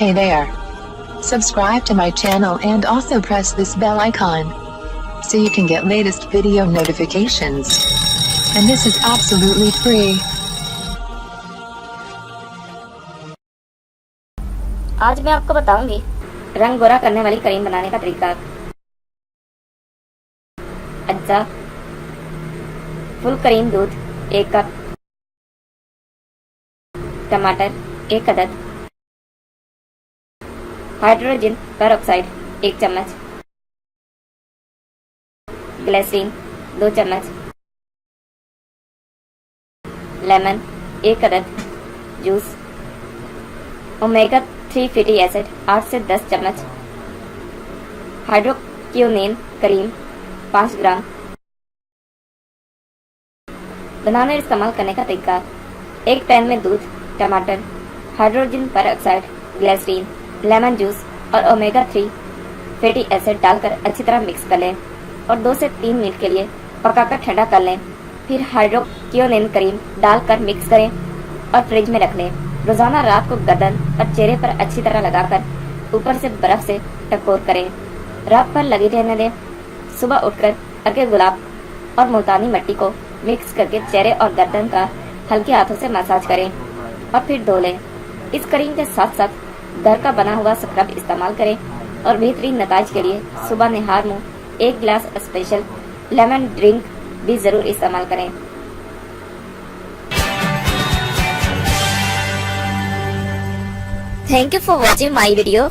Hey there. Subscribe to my channel and also press this bell icon so you can get latest video notifications. And this is absolutely free. आज मैं आपको बताऊंगी रंग गोरा करने वाली करीम बनाने का तरीका। अज्जा, फुल क्रीम दूध 1 कप, टमाटर 1 अदद, हाइड्रोजन पेरोक्साइड 1 चम्मच, ग्लिसरीन 2 चम्मच, लेमन 1 अदद, जूस, ओमेगा 3 फैटी एसिड 8 से 10 चम्मच, हाइड्रोक्विनोन क्रीम 5 ग्राम। बनाने और इस्तेमाल करने का तरीका। एक पैन में दूध, टमाटर, hydrogen peroxide, glycerine, lemon juice और ओमेगा 3 फैटी एसिड डालकर अच्छी तरह मिक्स कर लें और 2 से 3 मिनट के लिए पकाकर ठंडा कर लें। फिर हाइड्रोक्विनोन क्रीम डालकर मिक्स करें और फ्रिज में रख लें। रोजाना रात को गर्दन और चेहरे पर अच्छी तरह लगाकर ऊपर से बर्फ से टकोर करें। रात भर लगी रहने दें। सुबह उठकर अर्के गुलाब और मुल्तानी मिट्टी को मिक्स करके चेहरे और गर्दन का हल्के हाथों से मसाज करें और फिर धो लें। इस क्रीम के साथ साथ घर का बना हुआ स्क्रब इस्तेमाल करें और बेहतरीन नताज के लिए सुबह निहार मुंह 1 गिलास स्पेशल लेमन ड्रिंक भी जरूर इस्तेमाल करें। Thank you for watching my video.